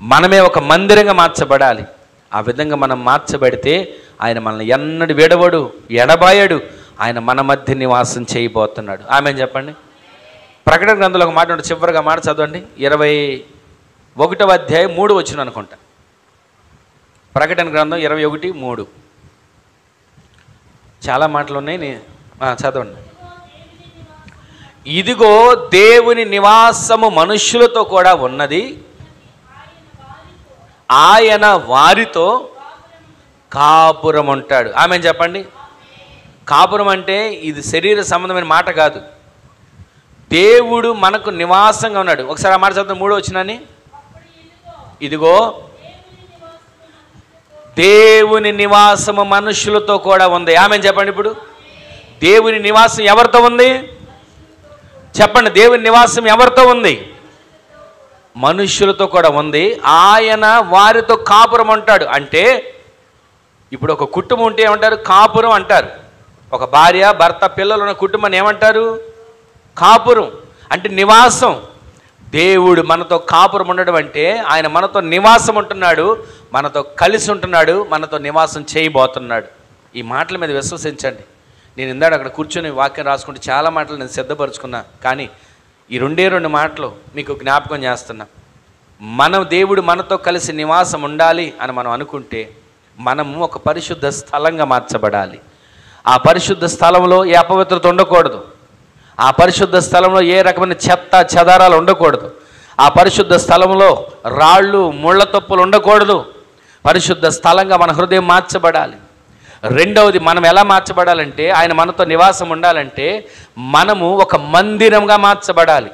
మనమే ఒక మందిరంగా మార్చబడాలి. ఆ విధంగా మనం మార్చబడితే ఆయన మనల్ని ఎన్నడూ విడవడు, ఎడబాయడు. ఆయన మన మధ్య నివాసం చేయబోతున్నాడు. ఆమెను చెప్పండి. ప్రకటన గ్రంథంలో ఒక మాట ఉంటుంది, చివరిగా మాట చదవండి. 21వ అధ్యాయం 3 వచనం అనుకుంటా. ప్రకటన గ్రంథం 21:3. చాలా మాటలు ఉన్నాయి, చదవండి. ఇదిగో దేవుని నివాసము మనుష్యులతో కూడా ఉన్నది, ఆయన వారితో కాపురం ఉంటాడు. ఆమెను చెప్పండి. కాపురం అంటే ఇది శరీర సంబంధమైన మాట కాదు. దేవుడు మనకు నివాసంగా ఉన్నాడు. ఒకసారి ఆ మాట చదువుతాం, 3వ వచనాన్ని. ఇదిగో దేవుని నివాసము మనుషులతో కూడా ఉంది. ఆమెను చెప్పండి. ఇప్పుడు దేవుని నివాసం ఎవరితో ఉంది చెప్పండి. దేవుని నివాసం ఎవరితో ఉంది? మనుష్యులతో కూడా ఉంది. ఆయన వారితో కాపురం అంటాడు. అంటే ఇప్పుడు ఒక కుటుంబం ఉంటే ఏమంటారు? కాపురం అంటారు. ఒక భార్య, భర్త, పిల్లలు ఉన్న కుటుంబాన్ని ఏమంటారు? కాపురం అంటే నివాసం. దేవుడు మనతో కాపురం ఉండడం అంటే ఆయన మనతో నివాసం ఉంటున్నాడు, మనతో కలిసి ఉంటున్నాడు, మనతో నివాసం చేయబోతున్నాడు. ఈ మాటల మీద విశ్వసించండి. నేను ఇందాక అక్కడ కూర్చొని వాక్యం రాసుకుంటే చాలా మాటలు నేను సిద్ధపరుచుకున్నా, కానీ ఈ 2 మాటలు మీకు జ్ఞాపకం చేస్తున్నా. దేవుడు మనతో కలిసి నివాసం ఉండాలి అని మనం అనుకుంటే మనము ఒక పరిశుద్ధ స్థలంగా మార్చబడాలి. ఆ పరిశుద్ధ స్థలంలో ఏ అపవిత్రత ఉండకూడదు. ఆ పరిశుద్ధ స్థలంలో ఏ రకమైన చెత్త చెదారాలు ఉండకూడదు. ఆ పరిశుద్ధ స్థలంలో రాళ్ళు ముళ్ళ తప్పులు ఉండకూడదు. పరిశుద్ధ స్థలంగా మన హృదయం మార్చబడాలి. రెండవది, మనం ఎలా మార్చబడాలంటే ఆయన మనతో నివాసం ఉండాలంటే మనము ఒక మందిరంగా మార్చబడాలి.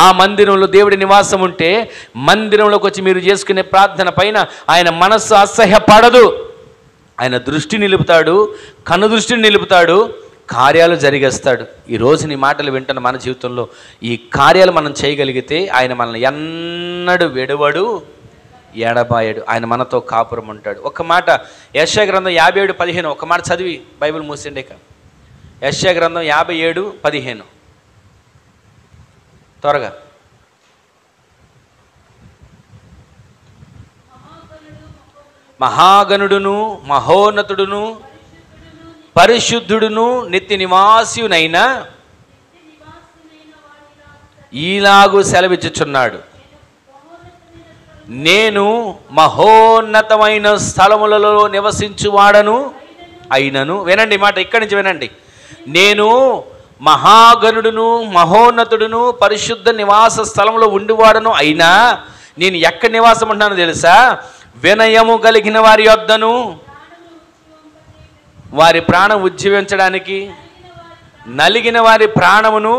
ఆ మందిరంలో దేవుడి నివాసం ఉంటే మందిరంలోకి వచ్చి మీరు చేసుకునే ప్రార్థన పైన ఆయన మనస్సు అసహ్యపడదు. ఆయన దృష్టి నిలుపుతాడు, కన్ను దృష్టిని నిలుపుతాడు, కార్యాలు జరిగేస్తాడు. ఈరోజు నీ మాటలు వింటున్న మన జీవితంలో ఈ కార్యాలు మనం చేయగలిగితే ఆయన మనల్ని ఎన్నడూ విడవడు, ఎడబాయడు. ఆయన మనతో కాపురం ఉంటాడు. ఒక మాట యెషయా గ్రంథం 57:15 ఒక మాట చదివి బైబిల్ మూసిండే. యెషయా గ్రంథం 57:15 త్వరగా. మహాగణుడును మహోన్నతుడును పరిశుద్ధుడును నిత్య నివాసియునైనా ఈలాగు సెలవిచ్చుచున్నాడు, నేను మహోన్నతమైన స్థలములలో నివసించువాడను అయినను. వినండి మాట, ఇక్కడి నుంచి వినండి. నేను మహాగణుడును మహోన్నతుడును పరిశుద్ధ నివాస స్థలంలో ఉండివాడను అయినా నేను ఎక్కడ నివాసం ఉంటున్నానో తెలుసా? వినయము కలిగిన వారి యొద్దను వారి ప్రాణం ఉజ్జీవించడానికి, నలిగిన వారి ప్రాణమును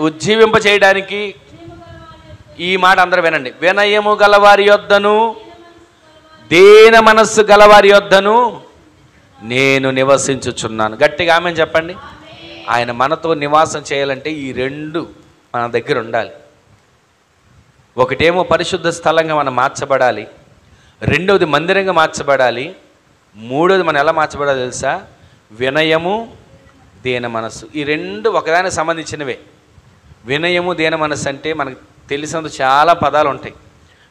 ఉజ్జీవింప చేయడానికి. ఈ మాట అందరూ వినండి. వినయము గలవారి యొద్దను దీన మనస్సు గలవారి యొద్దను నేను నివసించుచున్నాను. గట్టిగా ఆమేన్ చెప్పండి. ఆయన మనతో నివాసం చేయాలంటే ఈ రెండు మన దగ్గర ఉండాలి. ఒకటేమో పరిశుద్ధ స్థలంగా మనం మార్చబడాలి, రెండవది మందిరంగా మార్చబడాలి, మూడవది మనం ఎలా మార్చబడాలి తెలుసా? వినయము దీన మనస్సు. ఈ రెండు ఒకదానికి సంబంధించినవే. వినయము దీన మనస్సు అంటే మనకు తెలిసినందుకు చాలా పదాలు ఉంటాయి.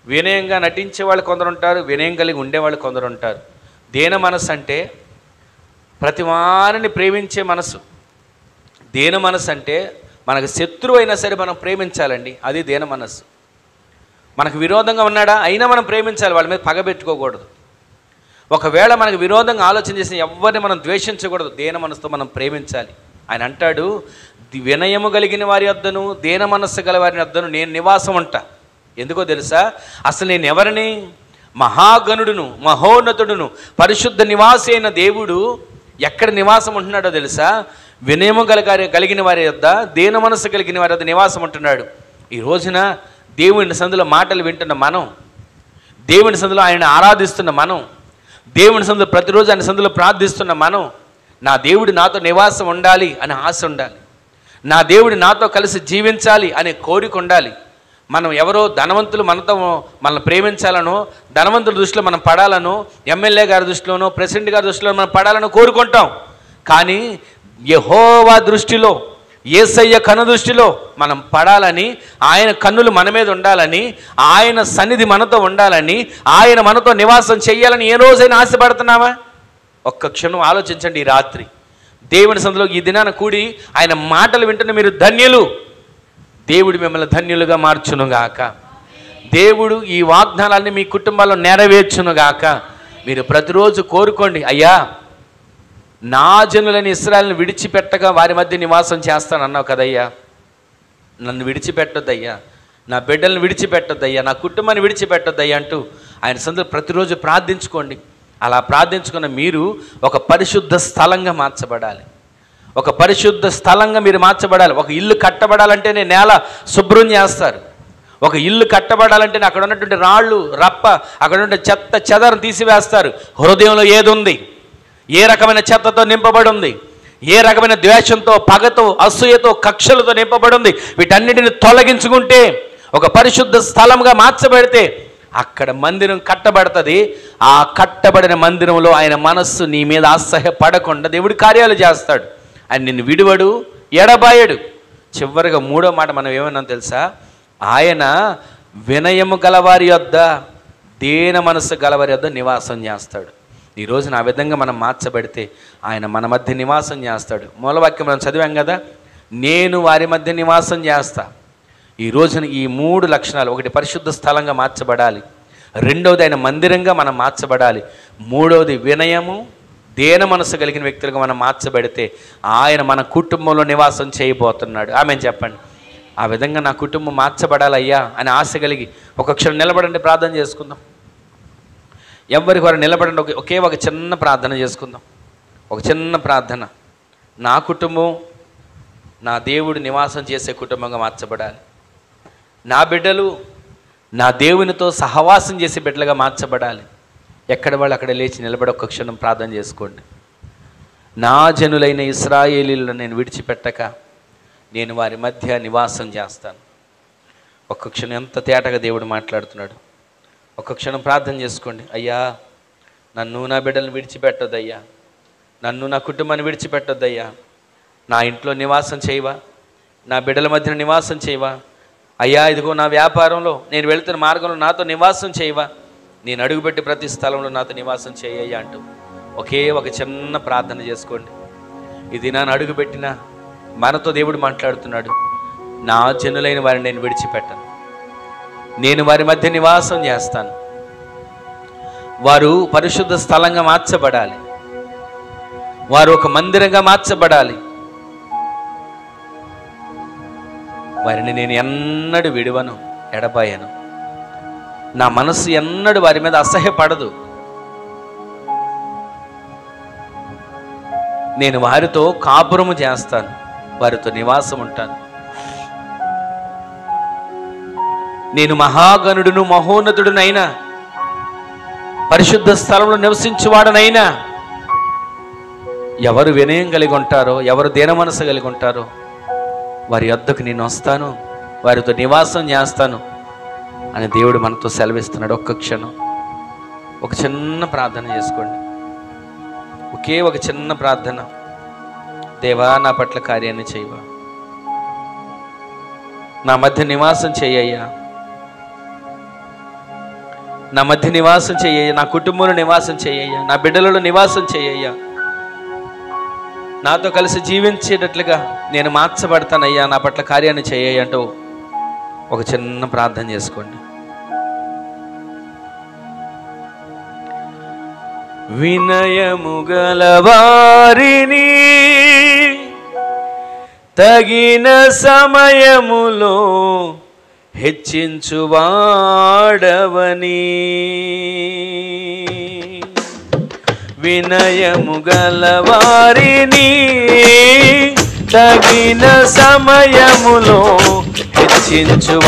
వినయంగా నటించే వాళ్ళు కొందరు ఉంటారు, వినయం కలిగి ఉండేవాళ్ళు కొందరు ఉంటారు. దీన మనస్సు అంటే ప్రతి వారిని ప్రేమించే మనసు. దీన మనస్సు అంటే మనకు శత్రువు అయినా సరే మనం ప్రేమించాలండి, అది దీన మనస్సు. మనకు విరోధంగా ఉన్నాడా అయినా మనం ప్రేమించాలి, వాళ్ళ మీద పగబెట్టుకోకూడదు. ఒకవేళ మనకు విరోధంగా ఆలోచన చేసిన ఎవరిని మనం ద్వేషించకూడదు, దీన మనసుతో మనం ప్రేమించాలి. ఆయన అంటాడు, వినయము కలిగిన వారి వద్దను దీన మనస్సు గల వారి వద్దను నేను నివాసం ఉంటా. ఎందుకో తెలుసా? అసలు నేను ఎవరిని? మహాగణుడును, మహోన్నతుడును, పరిశుద్ధ నివాసి అయిన దేవుడు ఎక్కడ నివాసం ఉంటున్నాడో తెలుసా? వినయము కలిగిన వారి వద్ద, దీన మనస్సు కలిగిన వారి వద్ద నివాసం ఉంటున్నాడు. ఈ రోజున దేవుని సందులో మాటలు వింటున్న మనం, దేవుని సందులో ఆయన ఆరాధిస్తున్న మనం, దేవుని సందులో ప్రతిరోజు ఆయన సందులో ప్రార్థిస్తున్న మనం, నా దేవుడు నాతో నివాసం ఉండాలి అనే ఆశ ఉండాలి, నా దేవుడు నాతో కలిసి జీవించాలి అనే కోరిక ఉండాలి. మనం ఎవరో ధనవంతులు మనతో మనల్ని ప్రేమించాలనో, ధనవంతుల దృష్టిలో మనం పడాలనో, ఎమ్మెల్యే గారి దృష్టిలోనో, ప్రెసిడెంట్ గారి దృష్టిలో మనం పడాలని కోరుకుంటాం. కానీ యెహోవా దృష్టిలో, యేసయ్య కన్ను దృష్టిలో మనం పడాలని, ఆయన కన్నులు మన మీద ఉండాలని, ఆయన సన్నిధి మనతో ఉండాలని, ఆయన మనతో నివాసం చేయాలని ఏ రోజైనా ఆశపడుతున్నామా? ఒక్క క్షణం ఆలోచించండి. ఈ రాత్రి దేవుని సందులో ఈ దినాన కూడి ఆయన మాటలు వింటున్న మీరు ధన్యులు. దేవుడు మిమ్మల్ని ధన్యులుగా మార్చునుగాక. దేవుడు ఈ వాగ్దానాన్ని మీ కుటుంబాల్లో నెరవేర్చునుగాక. మీరు ప్రతిరోజు కోరుకోండి, అయ్యా నా జనులని ఇశ్రాయేలుని విడిచిపెట్టగా వారి మధ్య నివాసం చేస్తానన్నావు కదయ్యా, నన్ను విడిచిపెట్టొద్దయ్యా, నా బిడ్డలను విడిచిపెట్టొద్దయ్యా, నా కుటుంబాన్ని విడిచిపెట్టొద్దయ్యా అంటూ ఆయన సందులో ప్రతిరోజు ప్రార్థించుకోండి. అలా ప్రార్థించుకున్న మీరు ఒక పరిశుద్ధ స్థలంగా మార్చబడాలి. ఒక పరిశుద్ధ స్థలంగా మీరు మార్చబడాలి. ఒక ఇల్లు కట్టబడాలంటేనే నేల శుభ్రం చేస్తారు. ఒక ఇల్లు కట్టబడాలంటేనే అక్కడ ఉన్నటువంటి రాళ్ళు, రప్ప, అక్కడ ఉన్న చెత్త చెదరను తీసివేస్తారు. హృదయంలో ఏది ఉంది, ఏ రకమైన చెత్తతో నింపబడి ఉంది, ఏ రకమైన ద్వేషంతో, పగతో, అసూయతో, కక్షలతో నింపబడి ఉంది, వీటన్నిటిని తొలగించుకుంటే, ఒక పరిశుద్ధ స్థలంగా మార్చబడితే అక్కడ మందిరం కట్టబడుతుంది. ఆ కట్టబడిన మందిరంలో ఆయన మనస్సు నీ మీద అసహ్యపడకుండా దేవుడి కార్యాలు చేస్తాడు. ఆయన నిన్ను విడువడు, ఎడబాయడు. చివరిగా మూడో మాట మనం ఏమన్నా తెలుసా? ఆయన వినయము గలవారి యొద్ద, దీన మనస్సు గలవారి యొద్ద నివాసం చేస్తాడు. ఈరోజు ఆ విధంగా మనం మార్చబడితే ఆయన మన మధ్య నివాసం చేస్తాడు. మూలవాక్యం మనం చదివాం కదా, నేను వారి మధ్య నివాసం చేస్తా. ఈ రోజున ఈ మూడు లక్షణాలు, ఒకటి పరిశుద్ధ స్థలంగా మార్చబడాలి, రెండవది ఆయన మందిరంగా మనం మార్చబడాలి, మూడవది వినయము దీన మనసు కలిగిన వ్యక్తులుగా మనం మార్చబడితే ఆయన మన కుటుంబంలో నివాసం చేయబోతున్నాడు. ఆమెను చెప్పండి. ఆ విధంగా నా కుటుంబం మార్చబడాలయ్యా అని ఆశ కలిగి ఒక క్షణం నిలబడండి, ప్రార్థన చేసుకుందాం. ఎవరికి వారు నిలబడండి, ఒకే ఒక చిన్న ప్రార్థన చేసుకుందాం. ఒక చిన్న ప్రార్థన. నా కుటుంబం నా దేవుడు నివాసం చేసే కుటుంబంగా మార్చబడాలి. నా బిడ్డలు నా దేవునితో సహవాసం చేసే బిడ్డలుగా మార్చబడాలి. ఎక్కడ వాళ్ళు అక్కడ లేచి నిలబడి ఒక్క క్షణం ప్రార్థన చేసుకోండి. నా జనులైన ఇశ్రాయేలీలను నేను విడిచిపెట్టక నేను వారి మధ్య నివాసం చేస్తాను. ఒక్క క్షణం ఎంత తేటగా దేవుడు మాట్లాడుతున్నాడు. ఒక్క క్షణం ప్రార్థన చేసుకోండి. అయ్యా నన్ను నా బిడ్డలను విడిచిపెట్టొద్దయ్యా, నన్ను నా కుటుంబాన్ని విడిచిపెట్టొద్దయ్యా, నా ఇంట్లో నివాసం చేయవా, నా బిడ్డల మధ్యన నివాసం చేయవా, అయ్యా ఇదిగో నా వ్యాపారంలో నేను వెళుతున్న మార్గంలో నాతో నివాసం చేయవా, నేను అడుగుపెట్టి ప్రతి స్థలంలో నాతో నివాసం చేయయ్యా అంటూ ఒకే ఒక చిన్న ప్రార్థన చేసుకోండి. ఇది నాన్న అడుగుపెట్టిన మనతో దేవుడు మాట్లాడుతున్నాడు. నా జనులైన వారిని నేను విడిచిపెట్టను, నేను వారి మధ్య నివాసం చేస్తాను. వారు పరిశుద్ధ స్థలంగా మార్చబడాలి, వారు ఒక మందిరంగా మార్చబడాలి. వారిని నేను ఎన్నడూ విడువను, ఎడబాయను. నా మనసు ఎన్నడూ వారి మీద అసహ్యపడదు. నేను వారితో కాపురము చేస్తాను, వారితో నివాసం ఉంటాను. నేను మహాగణుడును మహోన్నతుడునైనా, పరిశుద్ధ స్థలంలో నివసించువాడనైనా, ఎవరు వినయం కలిగి ఉంటారో, ఎవరు దీన మనసు కలిగి ఉంటారో వారి యొద్దకు నేను వస్తాను, వారితో నివాసం చేస్తాను అని దేవుడు మనతో సెలవిస్తున్నాడు. ఒక్క క్షణం ఒక చిన్న ప్రార్థన చేసుకోండి. ఒకే ఒక చిన్న ప్రార్థన. దేవా, నా పట్ల కార్యాన్ని చేయవా, నా మధ్య నివాసం చేయయ్యా, నా మధ్య నివాసం చేయయ్యా, నా కుటుంబంలో నివాసం చేయయ్యా, నా బిడ్డలలో నివాసం చేయయ్యా, నాతో కలిసి జీవించేటట్లుగా నేను మార్చబడతానయ్యా, నా పట్ల కార్యాన్ని చేయయ్యా అంటూ ఒక చిన్న ప్రార్థన చేసుకోండి. వినయము గలవారిని తగిన సమయములో హెచ్చించువాడవని, వినయము గలవారిని తగిన సమయములో హెచ్చించువాడవని,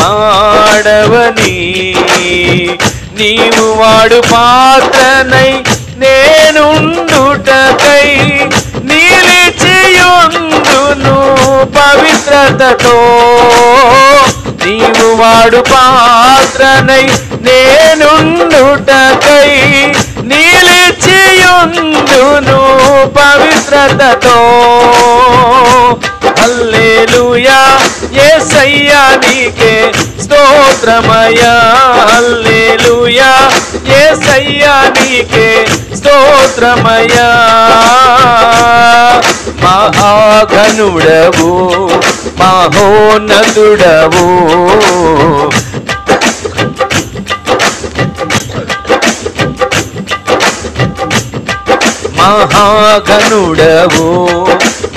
నీవు వాడు పాత్రనై నేనుండుటకై నిలిచియుందును పవిత్రతతో, నీవు వాడు పాత్రనై నేనుండుటకై నిలిచియుందును పవిత్రతతో. హల్లెలూయా, యేసయ్యా నీకే స్తోత్రమయ్యా, హల్లెలూయా, యేసయ్యా నీకే స్తోత్రమయ్యా. మహాగణుడవు మహోన్నతుడవు, మహాగణుడవు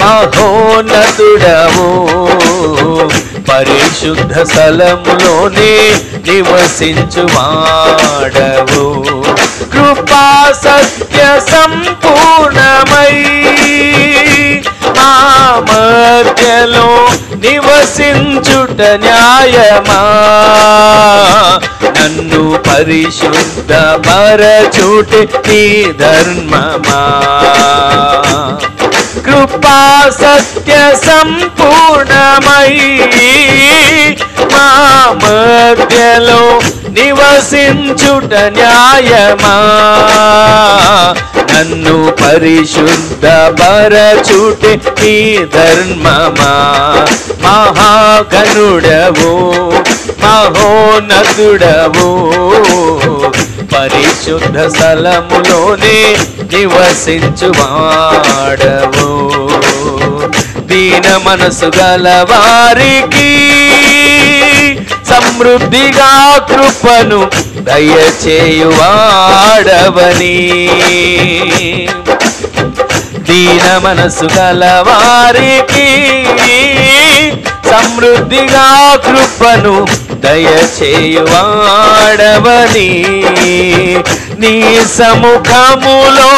మహోన్నతుడవు, పరిశుద్ధ స్థలములోనే నివసించువాడవు, కృపా సత్య సంపూర్ణమై మా మధ్యలో నివసించుట న్యాయమా, నన్ను పరిశుద్ధ పరచుటే నీ ధర్మమా, కృపా సత్య సంపూర్ణమై మా మధ్యలో నివసించుట న్యాయమా, నన్ను పరిశుద్ధ పరచుటే నీ ధర్మమా. మహాగణుడవు మహోన్నతుడవు, పరిశుద్ధ స్థలములోనే నివసించువాడవు, దీన మనసు గలవారికి సమృద్ధిగా కృపను దయచేయువాడవని, దీన మనసు గలవారికి సమృద్ధిగా కృపను దయచేయువాడవని, నీ సముఖములో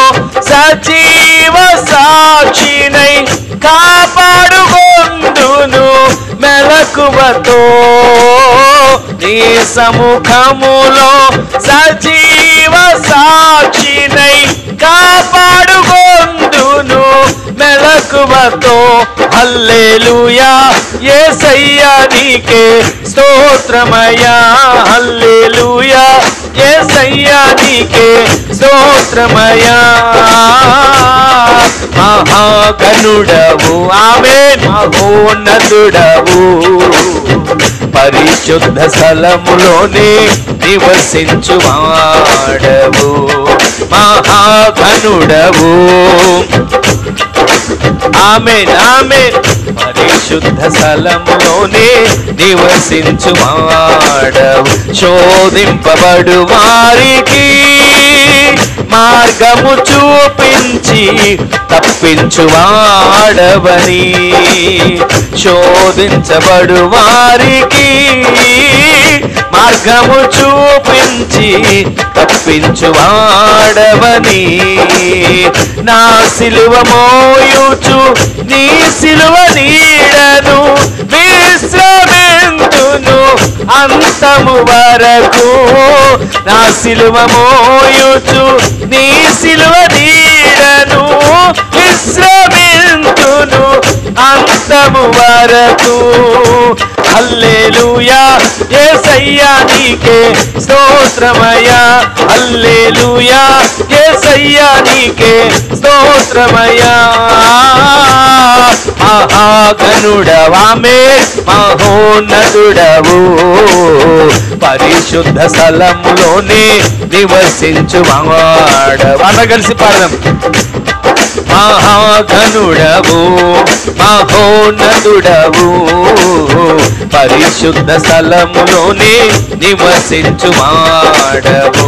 సజీవ సాక్షినై కాపాడుకొందును మెలకువతో, నీ సముఖములో సజీవ సాక్షినై కాపాడుకొందును మెలకువతో. హల్లెలూయా, యేసయ్యా నీకే స్తోత్రమయ్యా, హల్లెలూయా, యేసయ్యా నీకే స్తోత్రమయ్యా. మహాగణుడవు ఆమేన్, మహోన్నతుడవు, పరిశుద్ధ స్థలములోనే నివసించువాడవు, మహాగణుడవు ఆమేన్ ఆమేన్, పరిశుద్ధ స్థలములోనే నివసించువాడవు, శోధింపబడు వారికి మార్గము చూపించి మార్గము చూపించి తప్పించువాడవని, నా సిలువ మోయుచు నీ సిలువ నీడను విశ్రమింతును అంతము వరకు. నా సిలువ మోయుచు నీ సిలువ నీడను విశ్రమింతును అంతము వరకు. హల్లెలూయా యేసయ్యా నీకే స్తోత్రమయ్యా, హల్లెలూయా యేసయ్యా నీకే స్తోత్రమయ్యా. మహాగణుడవామే మహోన్నతుడవు, పరిశుద్ధ స్థలములోనే నివసించువాడవు. అందరూ కలిసి పాడదాం. మహాగణుడవు మహోన్నతుడవు, పరిశుద్ధ స్థలములోనే నివసించువాడవు.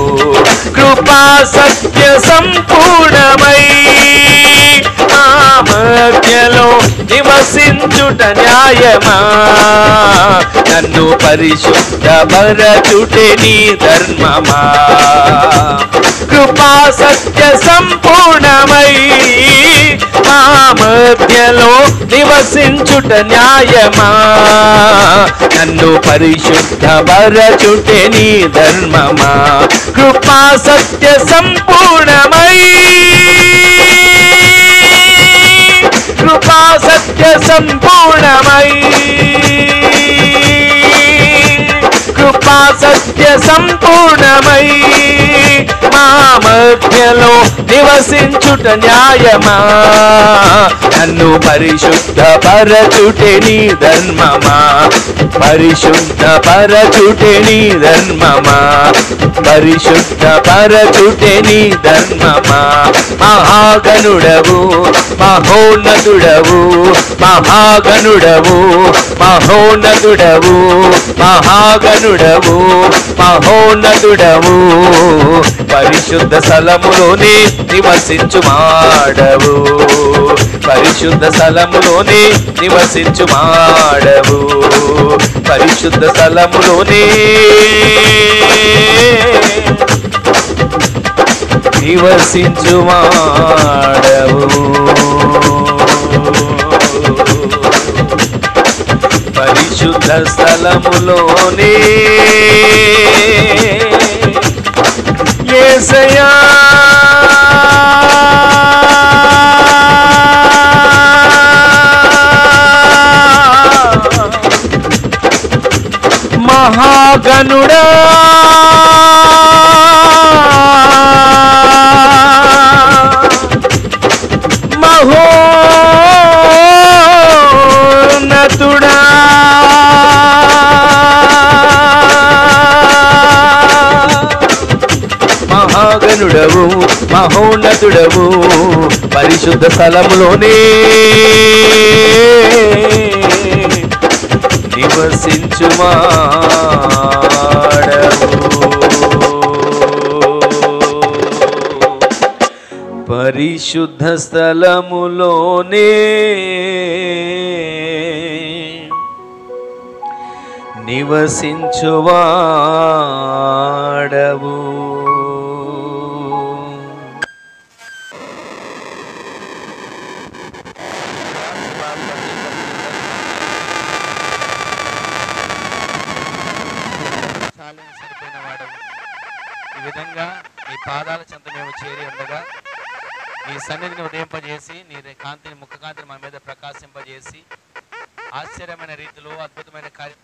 కృపా సత్య సంపూర్ణమై ఆ మధ్యలో నివసించుట న్యాయమా, నన్ను పరిశుద్ధపరచుటే నీ ధర్మమా. కృపా సత్య సంపూర్ణమై మా మధ్యలో నివసించుట న్యాయమా, నన్ను పరిశుద్ధపరచుటే నీ ధర్మమా. కృపా సత్య సంపూర్ణమై, కృపా సత్య సంపూర్ణమై, కృపా సత్య సంపూర్ణమై మా మధ్యలో నివసించుట న్యాయమా, నన్ను పరిశుద్ధపరచుటే నీ ధర్మమా. పరిశుద్ధపరచుటే నీ ధర్మమా, పరిశుద్ధపరచుటే నీ ధర్మమా. మహాగణుడవు మహోన్నతుడవు, మహాగణుడవు మహోన్నతుడవు, మహాగణుడవు మహోన్నతుడవు, పరిశుద్ధ స్థలములోనే నివసించువాడవు, పరిశుద్ధ స్థలములోనే నివసించువాడవు, పరిశుద్ధ స్థలములోనే నివసించువాడవు. పరిశుద్ధ స్థలములోనే యేసయ్యా మహాగణుడా మహోన్నతుడా మహాగణుడవు మహోన్నతుడవు, పరిశుద్ధ స్థలములోనే నివసించువాడవు. పరిశుద్ధ స్థలములోనే నివసించువాడవు. ఈ విధంగా నీ పాదాల చెంత మేము చేరి ఉండగా నీ సన్నిధిని ఉదయింపజేసి నీ కాంతిని ముఖ కాంతిని మా మీద ప్రకాశింపజేసి ఆశ్చర్యమైన రీతిలో అద్భుతమైన కార్యం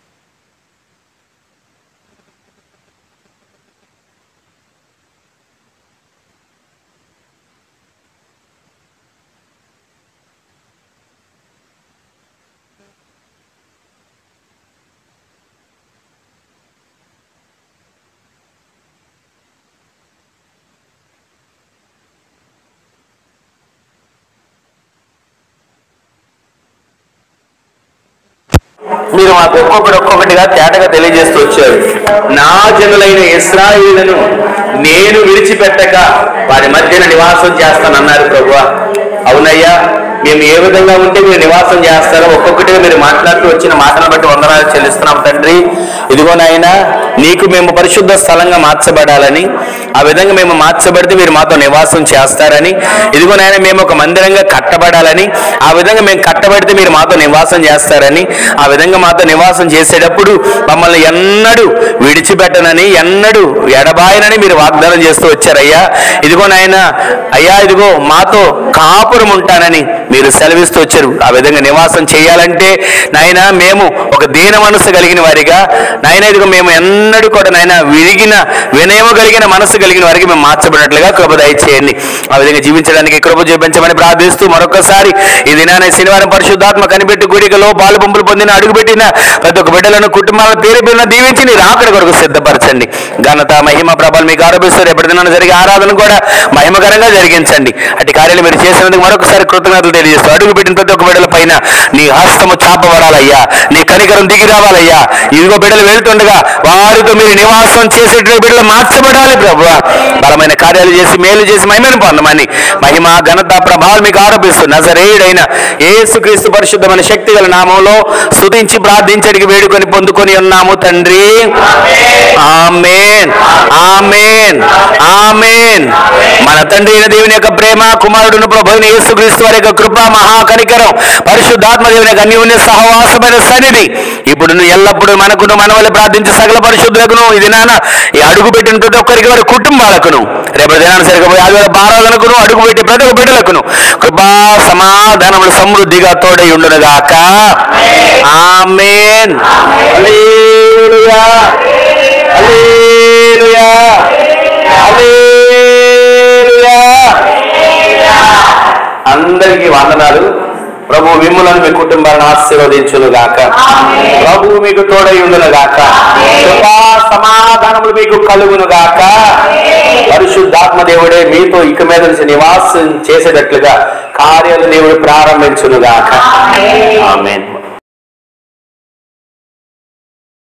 మీరు మాకు ఒక్కొక్కటిగా తేటగా తెలియజేస్తూ వచ్చారు. నా జనులైన ఇశ్రాయేలును నేను విడిచిపెట్టక వారి మధ్యన నివాసం చేస్తానన్నారు ప్రభువా. అవునయ్యా, మేము ఏ విధంగా ఉంటే మీరు నివాసం చేస్తారో ఒక్కొక్కటిగా మీరు మాట్లాడుతూ వచ్చిన మాటలను బట్టి వందనాలు చెల్లిస్తున్నాం తండ్రి. ఇదిగో నాయన, నీకు మేము పరిశుద్ధ స్థలంగా మార్చబడాలని, ఆ విధంగా మేము మార్చబడితే మీరు మాతో నివాసం చేస్తారని, ఇదిగో నాయన మేము ఒక మందిరంగా కట్టబడాలని, ఆ విధంగా మేము కట్టబడితే మీరు మాతో నివాసం చేస్తారని, ఆ విధంగా మాతో నివాసం చేసేటప్పుడు మమ్మల్ని ఎన్నడూ విడిచిపెట్టనని, ఎన్నడూ ఎడబాయనని మీరు వాగ్దానం చేస్తూ వచ్చారయ్యా. ఇదిగో నాయన అయ్యా, ఇదిగో మాతో కాపురం ఉంటానని మీరు సెలవిస్తూ వచ్చారు. ఆ విధంగా నివాసం చేయాలంటే నాయన మేము ఒక దీన మనసు కలిగిన వారిగా, నాయన ఇదిగో మేము ఎన్నడూ కూడా నాయన విరిగిన వినయము కలిగిన మనసు కలిగిన వారికి మేము మార్చబడినట్లుగా కృప దయచేయండి. ఆ విధంగా జీవించడానికి కృప చూపించమని ప్రార్థిస్తూ మరొకసారి ఈ దినాన్ని శనివారం పరిశుద్ధాత్మ కనిపెట్టి గుడికలో పాలు పంపులు పొందిన అడుగుపెట్టిన ప్రతి ఒక్క బిడ్డలను కుటుంబాలను పేరు పేరున దీవించి నీ రాకడ కొరకు సిద్ధపరచండి. ఘనత మహిమ ప్రభావం మీకు ఆరోపిస్తారు. ఎప్పటి దినాన్ని జరిగే ఆరాధన కూడా మహిమకరంగా జరిగించండి. అటు కార్యాలు మీరు చేసినందుకు మరొకసారి కృతజ్ఞతలు తెలియజేస్తూ అడుగుపెట్టిన ప్రతి ఒక్క బిడ్డల పైన నీ హస్తము చాపబడాలయ్యా, నీ కనికరం దిగి రావాలయ్యా. ఇదిగో బిడ్డలు వెళ్తుండగా వారితో మీరు నివాసం చేసేటువంటి బిడ్డలు మార్చబడాలి ప్రభువా. బలమైన కార్యాలు చేసి మేలు చేసి మహిమను పొందమని మహిమ ఘనత ప్రభావాలు మీకు ఆరోపిస్తూ నజరేయుడైన యేసుక్రీస్తు పరిశుద్ధమైన శక్తి గల నామంలో స్తుతించి ప్రార్థించడికి వేడుకొని పొందుకొని ఉన్నాము తండ్రి. ఆమేన్, ఆమేన్, ఆమేన్. మన తండ్రి అయిన దేవుని యొక్క ప్రేమ, కుమారుడును ప్రభువైన యేసుక్రీస్తు వారి యొక్క కృప, మహాకనికరం, పరిశుద్ధాత్మ దేవుని యొక్క అన్యోన్య సహవాసమైన సన్నిధి ఇప్పుడు ఎల్లప్పుడూ మనకును మన వల్ల ప్రార్థించే సకల పరిశుద్ధులకును ఈ దినాన ఈ అడుగు పెట్టిన ప్రతి ఒక్కరికి వారి కుటుంబాలకును రేపటి దినాన్ని సరిగ్గా ఆదివారం భారాలకును అడుగు పెట్టి ప్రతి ఒక్క బిడ్డలకును కృపా సమాధానములు సమృద్ధిగా తోడై ఉండునుగాక. ఆమేన్. హల్లెలూయా, హల్లెలూయా, హల్లెలూయా. అందరికీ వందనాలు. ప్రభు మిమ్ములను మీ కుటుంబాలను ఆశీర్వదించునుగాక. ప్రభు మీకు తోడై ఉండునుగాక. కృపా సమాధానములు మీకు కలుగునుగాక. పరిశుద్ధాత్మ దేవుడే మీతో ఇక మీద నుంచి నివాసం చేసేటట్లుగా కార్యాలు దేవుడు ప్రారంభించునుగాక. ఆమేన్.